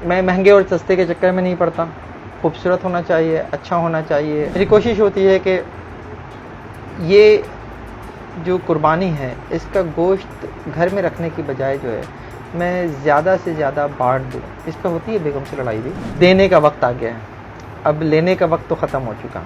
मैं महंगे और सस्ते के चक्कर में नहीं पड़ता। खूबसूरत होना चाहिए, अच्छा होना चाहिए। मेरी कोशिश होती है कि ये जो कुर्बानी है इसका गोश्त घर में रखने की बजाय जो है मैं ज़्यादा से ज़्यादा बांट दूँ। इस पर होती है बेगम से लड़ाई भी। देने का वक्त आ गया है, अब लेने का वक्त तो ख़त्म हो चुका।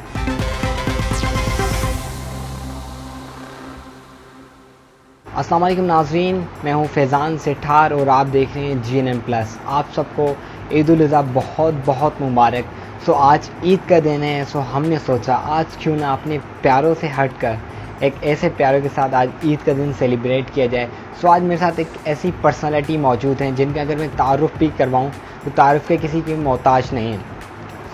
अस्सलाम वालेकुम नाज़रीन, मैं हूं फैज़ान सेठार और आप देख रहे हैं GNM+। आप सबको ईद उल अज़हा बहुत बहुत मुबारक। सो आज ईद का दिन है, सो हमने सोचा आज क्यों ना अपने प्यारों से हटकर एक ऐसे प्यारों के साथ आज ईद का दिन सेलिब्रेट किया जाए। सो आज मेरे साथ एक ऐसी पर्सनालिटी मौजूद हैं जिनका अगर मैं तारुफ़ भी करवाऊँ तो तारुफ़ के किसी की मोहताज नहीं है।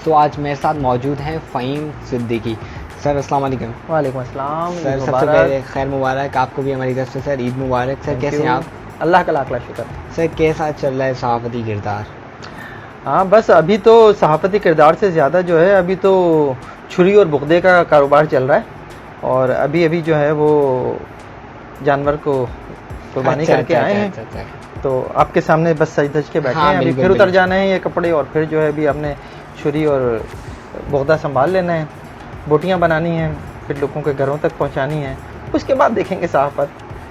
सो आज मेरे साथ मौजूद हैं फ़हीम सिद्दीकी। सर अस्सलाम वालेकुम। वालेकुम अस्सलाम। सर सबसे पहले खैर मुबारक आपको भी हमारी तरफ से। सर ईद मुबारक। सर कैसे हैं आप? अल्लाह का लाख लाख शुक्र। सर कैसा चल रहा है सहाफ़ती किरदार? हाँ बस अभी तो सहाफ़ती किरदार से ज़्यादा जो है अभी तो छुरी और बुग़्दे का कारोबार चल रहा है। और अभी जो है वो जानवर को कुर्बानी करके आए हैं। तो आपके सामने बस सज धज के बैठे हैं। अभी फिर उतर जाना है ये कपड़े और फिर जो है अभी हमने छुरी और बुग़्दा संभाल लेना है, बोटियाँ बनानी हैं, फिर लोगों के घरों तक पहुंचानी है, उसके बाद देखेंगे सहाफ़त।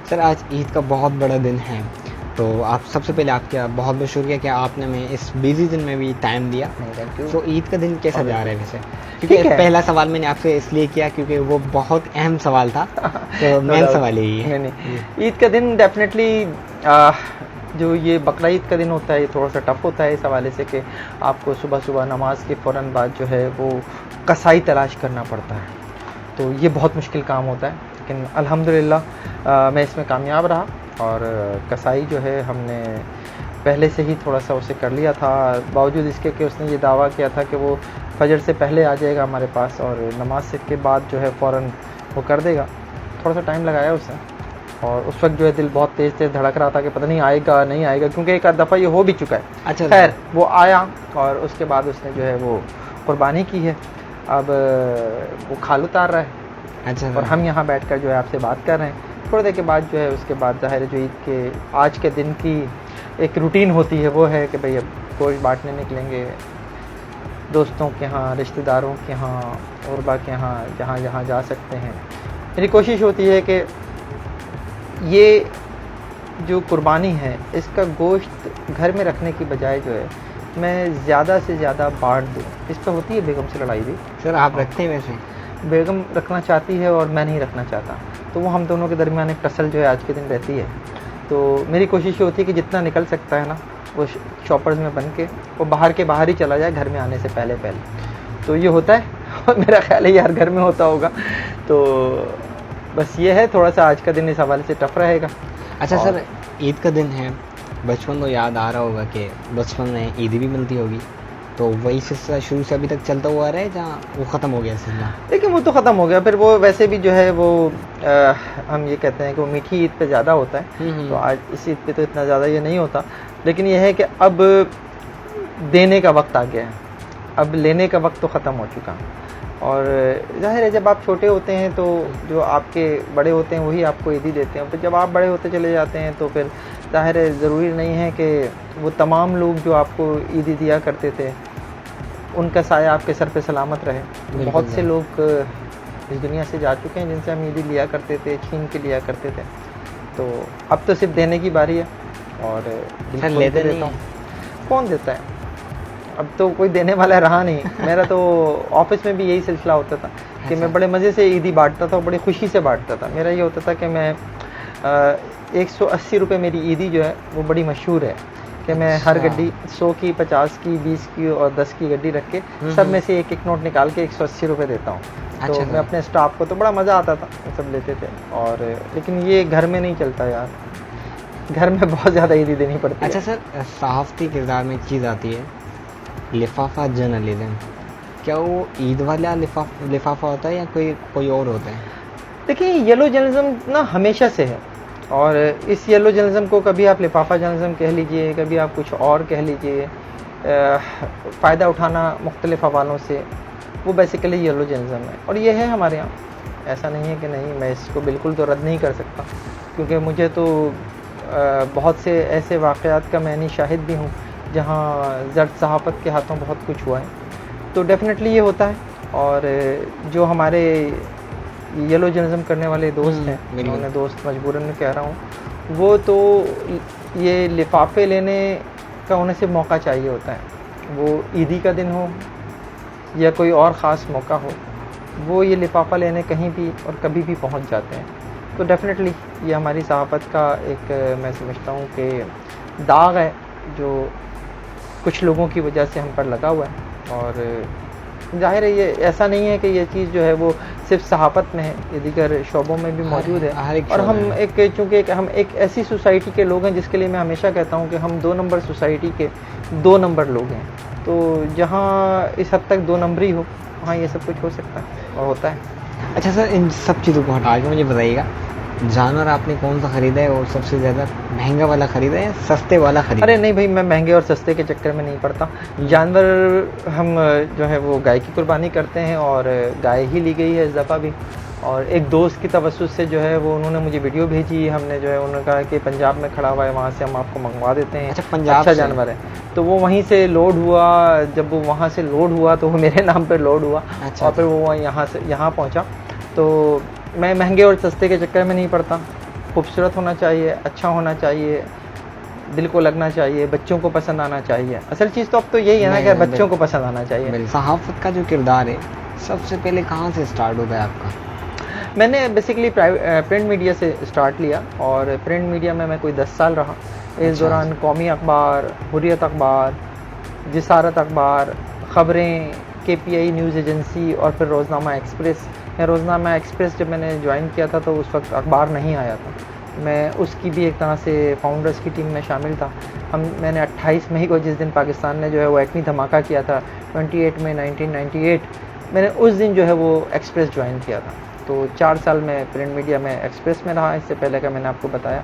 सर आज ईद का बहुत बड़ा दिन है, तो आप सबसे पहले आपका बहुत बहुत शुक्रिया कि आपने हमें इस बिजी दिन में भी टाइम दिया। तो ईद का दिन कैसा जा रहा है वैसे? क्योंकि पहला सवाल मैंने आपसे इसलिए किया क्योंकि वो बहुत अहम सवाल था, तो मेन सवाल यही है। नहीं, ईद का दिन डेफिनेटली जो ये बकरा ईद का दिन होता है ये थोड़ा सा टफ होता है इस हवाले से कि आपको सुबह सुबह नमाज के फ़ौरन बाद जो है वो कसाई तलाश करना पड़ता है। तो ये बहुत मुश्किल काम होता है, लेकिन अल्हम्दुलिल्लाह मैं इसमें कामयाब रहा। और कसाई जो है हमने पहले से ही थोड़ा सा उसे कर लिया था, बावजूद इसके कि उसने ये दावा किया था कि वो फजर से पहले आ जाएगा हमारे पास और नमाज से के बाद जो है फ़ौरन वो कर देगा। थोड़ा सा टाइम लगाया उसने और उस वक्त जो है दिल बहुत तेज़ तेज़ धड़क रहा था कि पता नहीं आएगा नहीं आएगा, क्योंकि एक आध दफ़ा ये हो भी चुका है। अच्छा, खैर वो आया और उसके बाद उसने जो है वो कुर्बानी की है। अब वो खाल उतार रहा है। अच्छा, और हम यहाँ बैठकर जो है आपसे बात कर रहे हैं। थोड़ी देर के बाद जो है उसके बाद ज़ाहिर है जो ईद के आज के दिन की एक रूटीन होती है वो है कि भाई अब गोश्त बांटने निकलेंगे दोस्तों के यहाँ, रिश्तेदारों के यहाँ, औरबा के यहाँ, जहाँ जहाँ जा सकते हैं। मेरी कोशिश होती है कि ये जो कुर्बानी है इसका गोश्त घर में रखने की बजाय जो है मैं ज़्यादा से ज़्यादा बांट दूँ। इस पर होती है बेगम से लड़ाई भी। सर आप रखते हैं वैसे? बेगम रखना चाहती है और मैं नहीं रखना चाहता, तो वो हम दोनों के दरमियान एक टसल जो है आज के दिन रहती है। तो मेरी कोशिश ये होती है कि जितना निकल सकता है ना वो शॉपर्स में बन के वो बाहर के बाहर ही चला जाए घर में आने से पहले पहले। तो ये होता है और मेरा ख्याल है यार घर में होता होगा। तो बस ये है, थोड़ा सा आज का दिन इस हवाले से टफ रहेगा। अच्छा सर ईद का दिन है, बचपन तो याद आ रहा होगा कि बचपन में ईद भी मिलती होगी, तो वही सिलसिला शुरू से अभी तक चलता हुआ रहा है जहाँ वो ख़त्म हो गया सिलसिला? देखिए वो तो ख़त्म हो गया, फिर वो वैसे भी जो है वो हम ये कहते हैं कि वो मीठी ईद पे ज़्यादा होता है। तो आज इस ईद पे तो इतना ज़्यादा ये नहीं होता, लेकिन ये है कि अब देने का वक्त आ गया है, अब लेने का वक्त तो ख़त्म हो चुका। और ज़ाहिर है जब आप छोटे होते हैं तो जो आपके बड़े होते हैं वही आपको ईदी देते हैं, फिर जब आप बड़े होते चले जाते हैं तो फिर ज़ाहिर है ज़रूरी नहीं है कि वो तमाम लोग जो आपको ईदी दिया करते थे उनका साया आपके सर पे सलामत रहे। बहुत से लोग इस दुनिया से जा चुके हैं जिनसे हम ईदी लिया करते थे, छीन के लिया करते थे। तो अब तो सिर्फ देने की बारी है और लेते देता हूँ। कौन देता है? अब तो कोई देने वाला रहा नहीं। मेरा तो ऑफिस में भी यही सिलसिला होता था कि मैं बड़े मज़े से ईदी बांटता था, बड़ी खुशी से बांटता था। मेरा ये होता था कि मैं 180 रुपये मेरी ईदी जो है वो बड़ी मशहूर है कि मैं हर गड्डी 100 की, 50 की, 20 की और 10 की गड्डी रख के सब में से एक एक नोट निकाल के 180 रुपये देता हूँ। तो मैं अपने स्टाफ को तो बड़ा मज़ा आता था, सब लेते थे। और लेकिन ये घर में नहीं चलता यार, घर में बहुत ज़्यादा ईदी देनी पड़ती है। अच्छा सर सहाफ़ती किरदार में एक चीज़ आती है लिफाफा जर्नलिज्म, क्या वो ईद वाला लिफाफा होता है या कोई और होता है? देखिए येलो जर्नलिज्म ना हमेशा से है और इस येलो जर्नलिज्म को कभी आप लिफाफा जर्नलिज्म कह लीजिए, कभी आप कुछ और कह लीजिए, फ़ायदा उठाना मुख्तलिफ हवालों से, वो बेसिकली येलो जर्नलिज्म है। और ये है हमारे यहाँ, ऐसा नहीं है कि नहीं, मैं इसको बिल्कुल तो रद्द नहीं कर सकता क्योंकि मुझे तो बहुत से ऐसे वाक़यात का मैं शाहिद भी हूँ जहाँ जर्द सहाफ़त के हाथों बहुत कुछ हुआ है, तो डेफ़िनेटली ये होता है। और जो हमारे येलो जर्नलिज्म करने वाले दोस्त हैं, उन्होंने दोस्त मजबूरन में कह रहा हूँ, वो तो ये लिफाफे लेने का उन्हें सिर्फ मौका चाहिए होता है, वो ईदी का दिन हो या कोई और ख़ास मौका हो, वो ये लिफाफा लेने कहीं भी और कभी भी पहुंच जाते हैं। तो डेफ़िनेटली ये हमारी सहाफ़त का एक मैं समझता हूँ कि दाग है जो कुछ लोगों की वजह से हम पर लगा हुआ है। और ज़ाहिर है ये ऐसा नहीं है कि ये चीज़ जो है वो सिर्फ सहाफ़त में है, ये दीगर शोबों में भी मौजूद है। और हम चूँकि हम एक ऐसी सोसाइटी के लोग हैं जिसके लिए मैं हमेशा कहता हूँ कि हम 2 नंबर सोसाइटी के 2 नंबर लोग हैं। तो जहाँ इस हद तक 2 नंबरी हो, वहाँ ये सब कुछ हो सकता है और होता है। अच्छा सर, इन सब चीज़ों को हटा के मुझे बताइएगा, जानवर आपने कौन सा ख़रीदा है और सबसे ज़्यादा महंगा वाला ख़रीदा है या सस्ते वाला ख़रीदा? अरे नहीं भाई, मैं महंगे और सस्ते के चक्कर में नहीं पड़ता। जानवर हम जो है वो गाय की कुर्बानी करते हैं और गाय ही ली गई है इस दफ़ा भी। और एक दोस्त की तवज्जुह से जो है वो उन्होंने मुझे वीडियो भेजी, हमने जो है उन्होंने कहा कि पंजाब में खड़ा हुआ है, वहाँ से हम आपको मंगवा देते हैं। अच्छा, पंजाब अच्छा जानवर है। तो वो वहीं से लोड हुआ, जब वो वहाँ से लोड हुआ तो वो मेरे नाम पर लोड हुआ। अच्छा, और फिर वो यहाँ से यहाँ पहुँचा। तो मैं महंगे और सस्ते के चक्कर में नहीं पड़ता। खूबसूरत होना चाहिए, अच्छा होना चाहिए, दिल को लगना चाहिए, बच्चों को पसंद आना चाहिए। असल चीज़ तो अब तो यही है ना कि बच्चों को पसंद आना चाहिए। सहाफ़त का जो किरदार है सबसे पहले कहाँ से स्टार्ट होता है आपका? मैंने बेसिकली प्रिंट मीडिया से स्टार्ट लिया और प्रिंट मीडिया में मैं कोई 10 साल रहा। इस दौरान कौमी अखबार, हुर्रियत अखबार, जिसारत अखबार, ख़बरें, KPI न्यूज़ एजेंसी और फिर रोज़नामा एक्सप्रेस। रोज़नामा एक्सप्रेस जब मैंने ज्वाइन किया था तो उस वक्त अखबार नहीं आया था, मैं उसकी भी एक तरह से फाउंडर्स की टीम में शामिल था। मैंने 28 मई को, जिस दिन पाकिस्तान ने जो है वो एटमी धमाका किया था 28 मई 1998, मैंने उस दिन जो है वो एक्सप्रेस ज्वाइन किया था। तो 4 साल में प्रिंट मीडिया में एक्सप्रेस में रहा, इससे पहले का मैंने आपको बताया।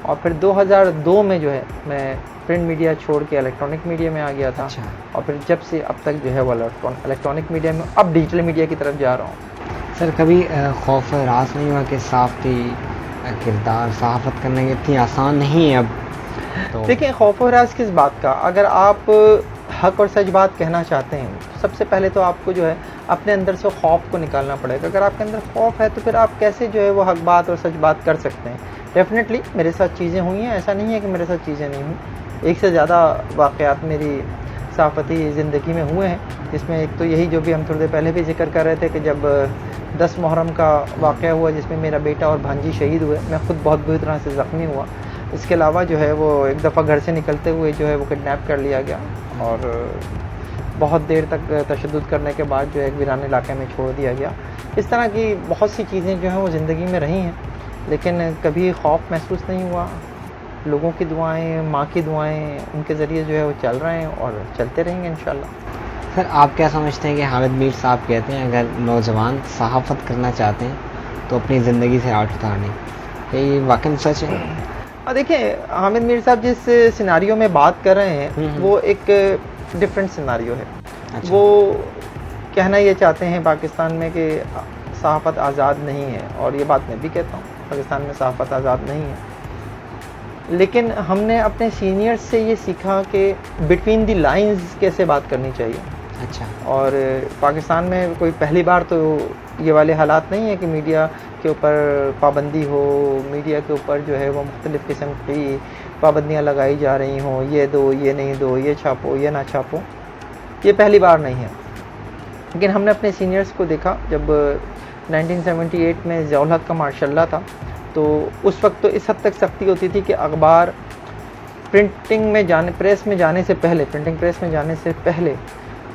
और फिर 2002 में जो है मैं प्रिंट मीडिया छोड़ के इलेक्ट्रॉनिक मीडिया में आ गया था। अच्छा। और फिर जब से अब तक जो है वो इलेक्ट्रॉनिक मीडिया में, अब डिजिटल मीडिया की तरफ जा रहा हूँ। सर, कभी खौफ रास नहीं हुआ कि साफ़ी किरदार सहाफ़त करना इतनी आसान नहीं है अब? तो देखिए, खौफ और राज किस बात का, अगर आप हक और सच बात कहना चाहते हैं तो सबसे पहले तो आपको जो है अपने अंदर से खौफ को निकालना पड़ेगा। अगर आपके अंदर खौफ है तो फिर आप कैसे जो है वो हक बात और सच बात कर सकते हैं। डेफिनेटली मेरे साथ चीज़ें हुई हैं, ऐसा नहीं है कि मेरे साथ चीज़ें नहीं हुई। एक से ज़्यादा वाक़यात मेरी सहाफ़ती ज़िंदगी में हुए हैं, जिसमें एक तो यही जो भी हम थोड़ी देर पहले भी जिक्र कर रहे थे कि जब 10 मुहर्रम का वाक़या हुआ जिसमें मेरा बेटा और भांजी शहीद हुए, मैं ख़ुद बहुत बुरी तरह से ज़ख्मी हुआ। इसके अलावा जो है वो एक दफ़ा घर से निकलते हुए जो है वो किडनैप कर लिया गया और बहुत देर तक तशद्दुद करने के बाद जो है एक वीरान इलाके में छोड़ दिया गया। इस तरह की बहुत सी चीज़ें जो हैं वो ज़िंदगी में रही हैं, लेकिन कभी खौफ महसूस नहीं हुआ। लोगों की दुआएं, माँ की दुआएं, उनके ज़रिए जो है वो चल रहे हैं और चलते रहेंगे इंशाल्लाह। सर, आप क्या समझते हैं कि हामिद मीर साहब कहते हैं अगर नौजवान सहाफ़त करना चाहते हैं तो अपनी ज़िंदगी से आठ उतारें, क्या ये वाकई सच है? देखिए, हामिद मीर साहब जिस सिनारियो में बात कर रहे हैं वो एक डिफरेंट सिनारियो है। अच्छा। वो कहना ये चाहते हैं पाकिस्तान में कि सहाफ़त आज़ाद नहीं है, और ये बात मैं भी कहता हूँ, पाकिस्तान में सहाफ़त आज़ाद नहीं है। लेकिन हमने अपने सीनियर्स से ये सीखा कि बिटवीन द लाइंस कैसे बात करनी चाहिए। अच्छा। और पाकिस्तान में कोई पहली बार तो ये वाले हालात नहीं है कि मीडिया के ऊपर पाबंदी हो, मीडिया के ऊपर जो है वो मुख्तलिफ़ किस्म की पाबंदियाँ लगाई जा रही हों, ये दो, ये नहीं दो, ये छापो, ये ना छापो, ये पहली बार नहीं है। लेकिन हमने अपने सीनियर्स को देखा, जब 1978 में ज़ियाउल हक़ का मार्शल्ला था तो उस वक्त तो इस हद तक सख्ती होती थी कि अखबार प्रिंटिंग में जाने, प्रेस में जाने से पहले, प्रिंटिंग प्रेस में जाने से पहले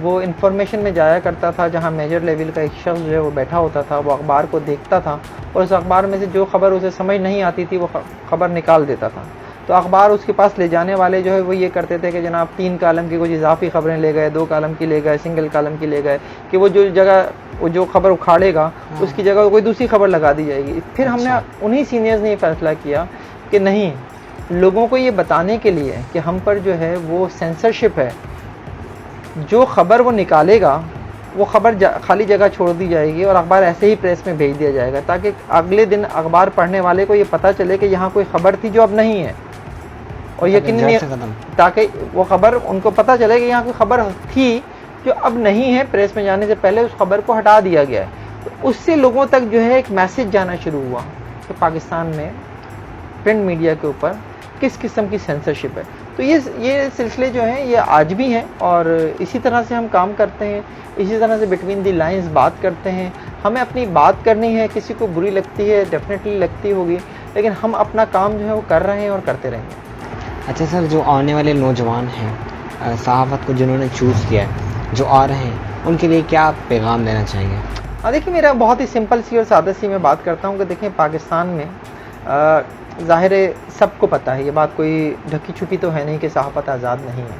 वो इन्फॉर्मेशन में जाया करता था, जहां मेजर लेवल का एक शख्स जो है वो बैठा होता था, वो अखबार को देखता था और उस अखबार में से जो खबर उसे समझ नहीं आती थी वो खबर निकाल देता था। तो अखबार उसके पास ले जाने वाले जो है वो ये करते थे कि जनाब 3 कालम की कुछ इजाफी खबरें ले गए, 2 कालम की ले गए, सिंगल कालम की ले गए, कि वो जो जगह वो जो खबर उखाड़ेगा उसकी जगह कोई दूसरी खबर लगा दी जाएगी। फिर हमने उन्हीं सीनियर्स ने ये फैसला किया कि नहीं, लोगों को ये बताने के लिए कि हम पर जो है वो सेंसरशिप है, जो खबर वो निकालेगा वो खबर खाली जगह छोड़ दी जाएगी और अखबार ऐसे ही प्रेस में भेज दिया जाएगा, ताकि अगले दिन अखबार पढ़ने वाले को ये पता चले कि यहाँ कोई खबर थी जो अब नहीं है। और यकीन नहीं, ताकि वो खबर उनको पता चले कि यहाँ कोई खबर थी जो अब नहीं है, प्रेस में जाने से पहले उस खबर को हटा दिया गया है। तो उससे लोगों तक जो है एक मैसेज जाना शुरू हुआ कि पाकिस्तान में प्रिंट मीडिया के ऊपर किस किस्म की सेंसरशिप है। तो ये सिलसिले जो हैं ये आज भी हैं और इसी तरह से हम काम करते हैं, इसी तरह से बिटवीन दी लाइंस बात करते हैं। हमें अपनी बात करनी है, किसी को बुरी लगती है, डेफिनेटली लगती होगी, लेकिन हम अपना काम जो है वो कर रहे हैं और करते रहेंगे। अच्छा सर, जो आने वाले नौजवान हैं सहाफ़त को जिन्होंने चूज़ किया है, जो आ रहे हैं, उनके लिए क्या पैगाम देना चाहिए? देखिए, मेरा बहुत ही सिंपल सी और सादा सी मैं बात करता हूँ कि देखिए पाकिस्तान में ज़ाहिर है सबको पता है, ये बात कोई ढकी छुपी तो है नहीं कि सहाफ़त आज़ाद नहीं है।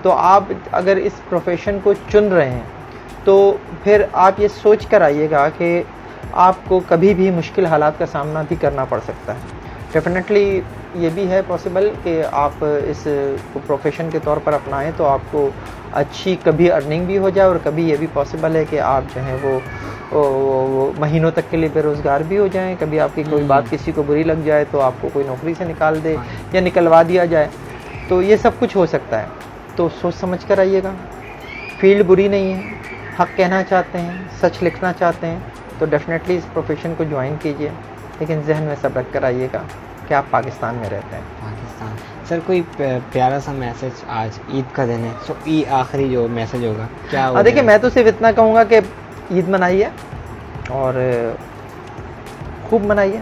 तो आप अगर इस प्रोफेशन को चुन रहे हैं तो फिर आप ये सोच कर आइएगा कि आपको कभी भी मुश्किल हालात का सामना भी करना पड़ सकता है। डेफिनेटली ये भी है पॉसिबल कि आप इस प्रोफेशन के तौर पर अपनाएं तो आपको अच्छी कभी अर्निंग भी हो जाए और कभी ये भी पॉसिबल है कि आप जो है वो महीनों तक के लिए बेरोज़गार भी हो जाएं। कभी आपकी कोई बात किसी को बुरी लग जाए तो आपको कोई नौकरी से निकाल दे या निकलवा दिया जाए, तो ये सब कुछ हो सकता है। तो सोच समझ कर आइएगा, फील्ड बुरी नहीं है, हक कहना चाहते हैं, सच लिखना चाहते हैं तो डेफिनेटली इस प्रोफेशन को ज्वाइन कीजिए, लेकिन जहन में सब रख कर आइएगा कि आप पाकिस्तान में रहते हैं। पाकिस्तान। सर, कोई प्यारा सा मैसेज, आज ईद का दिन है, सो आखिरी जो मैसेज होगा क्या? देखिए, मैं तो सिर्फ इतना कहूँगा कि ईद मनाइए और खूब मनाइए।